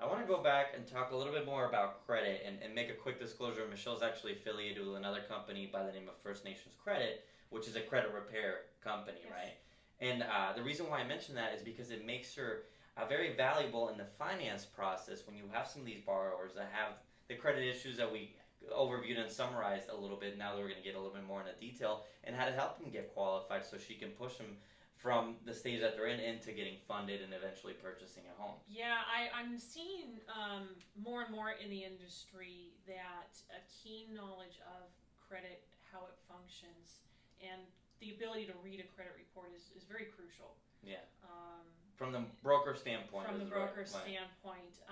I want to go back and talk a little bit more about credit and make a quick disclosure. Michelle's actually affiliated with another company by the name of First Nations Credit, which is a credit repair company, Yes. right? And the reason why I mention that is because it makes her very valuable in the finance process when you have some of these borrowers that have the credit issues that we overviewed and summarized a little bit. Now that we're going to get a little bit more into detail and how to help them get qualified so she can push them from the stage that they're in into getting funded and eventually purchasing a home. Yeah, I'm seeing more and more in the industry that a keen knowledge of credit, how it functions, and the ability to read a credit report is very crucial. Yeah. Um, From the broker standpoint. from the is right, broker right. standpoint,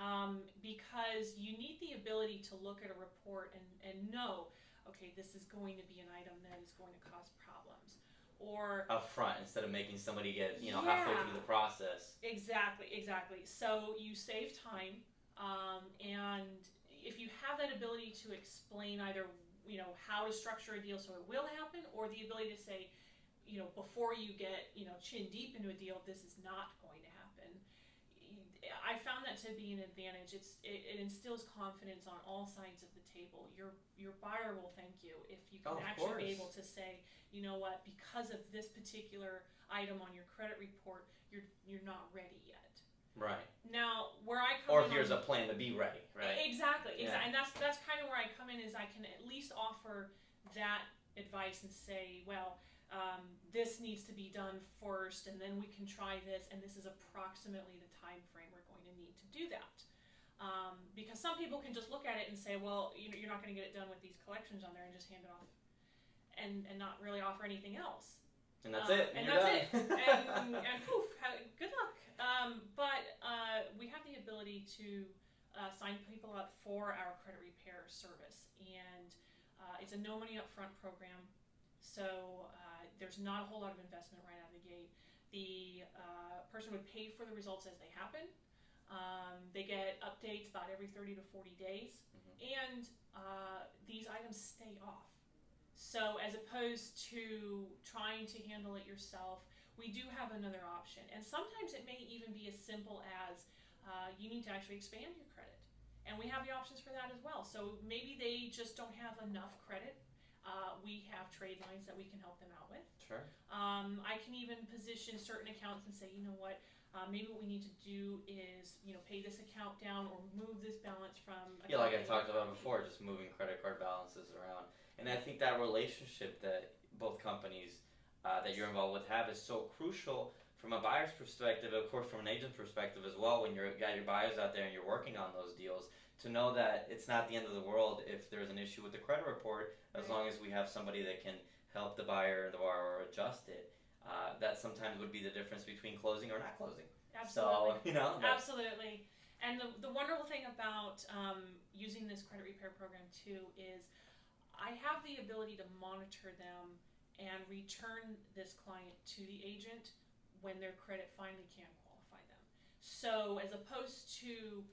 because you need the ability to look at a report and know, okay, this is going to be an item that is going to cause problems. Or Up front instead of making somebody get halfway through the process. Exactly. So you save time, and if you have that ability to explain either how to structure a deal so it will happen, or the ability to say, before you get chin deep into a deal, this is not going to happen. I found that to be an advantage. It instills confidence on all sides of the table. Your buyer will thank you if you can actually be able to say, you know what, because of this particular item on your credit report, you're not ready yet. Right. Now, where I come or in, here's a plan to be ready, right? Exactly. Yeah. And that's kind of where I come in, is I can at least offer that advice and say, well, this needs to be done first, and then we can try this, and this is approximately the time frame we're going to need to do that. Because some people can just look at it and say, well, you're not going to get it done with these collections on there, and just hand it off, and not really offer anything else. And that's it. And that's it. And poof, good luck. But we have the ability to sign people up for our credit repair service, and it's a no money upfront program. So there's not a whole lot of investment right out of the gate. The person would pay for the results as they happen. They get updates about every 30 to 40 days, and these items stay off. So as opposed to trying to handle it yourself, we do have another option. And sometimes it may even be as simple as you need to actually expand your credit. And we have the options for that as well. So maybe they just don't have enough credit. We have trade lines that we can help them out with. Sure. I can even position certain accounts and say, you know what, maybe what we need to do is, pay this account down or move this balance from. Yeah, like I talked about before, just moving credit card balances around. And I think that relationship that both companies that you're involved with have is so crucial from a buyer's perspective, of course, from an agent's perspective as well, when you've got your buyers out there and you're working on those deals, to know that it's not the end of the world if there's an issue with the credit report, as long as we have somebody that can help the buyer or the borrower adjust it. That sometimes would be the difference between closing or not closing. Absolutely. So, Absolutely. And the wonderful thing about using this credit repair program too is I have the ability to monitor them and return this client to the agent when their credit finally can qualify them. So as opposed to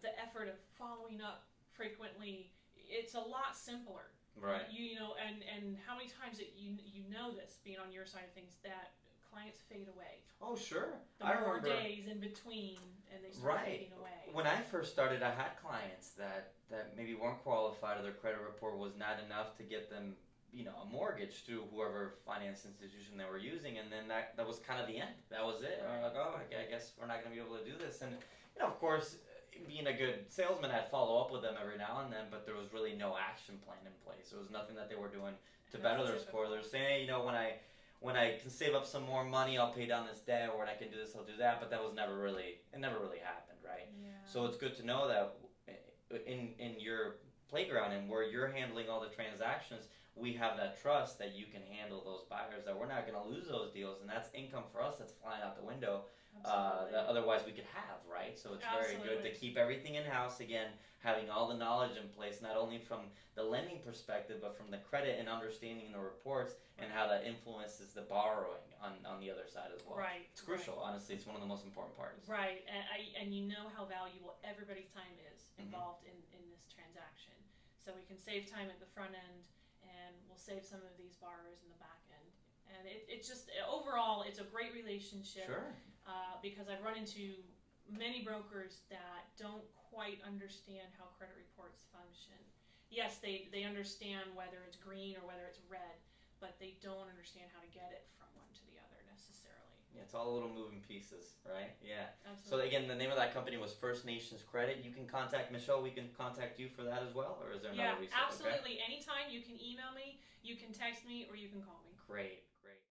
the effort of following up frequently, it's a lot simpler. Right. And how many times you know this, being on your side of things, that clients fade away. Oh, sure. The more days in between, and they start fading away. When I first started, I had clients that maybe weren't qualified, or their credit report was not enough to get them, a mortgage through whoever finance institution they were using, and then that was kind of the end. That was it. And we're like, oh, I guess we're not going to be able to do this. And of course, being a good salesman, I'd follow up with them every now and then, but there was really no action plan in place. There was nothing that they were doing to better their score. They're saying, hey, when I can save up some more money, I'll pay down this debt, or when I can do this, I'll do that. But that was never really happened, right? Yeah. So it's good to know that in your playground and where you're handling all the transactions, we have that trust that you can handle those buyers, that we're not going to lose those deals, and that's income for us that's flying out the window. That otherwise we could have, right? So it's very good to keep everything in-house again, having all the knowledge in place, not only from the lending perspective, but from the credit and understanding the reports and how that influences the borrowing on the other side as well. Right. It's crucial, honestly. It's one of the most important parts. Right, and you know how valuable everybody's time is involved in this transaction. So we can save time at the front end, and we'll save some of these borrowers in the back end. And it's just, overall, it's a great relationship. Sure. Because I've run into many brokers that don't quite understand how credit reports function. Yes, they understand whether it's green or whether it's red, but they don't understand how to get it from one to the other necessarily. Yeah, it's all little moving pieces, right? Yeah. So Absolutely. again, the name of that company was First Nations Credit. You can contact Michelle. We can contact you for that as well, or is there another resource? Absolutely. Anytime you can email me, you can text me, or you can call me. Great.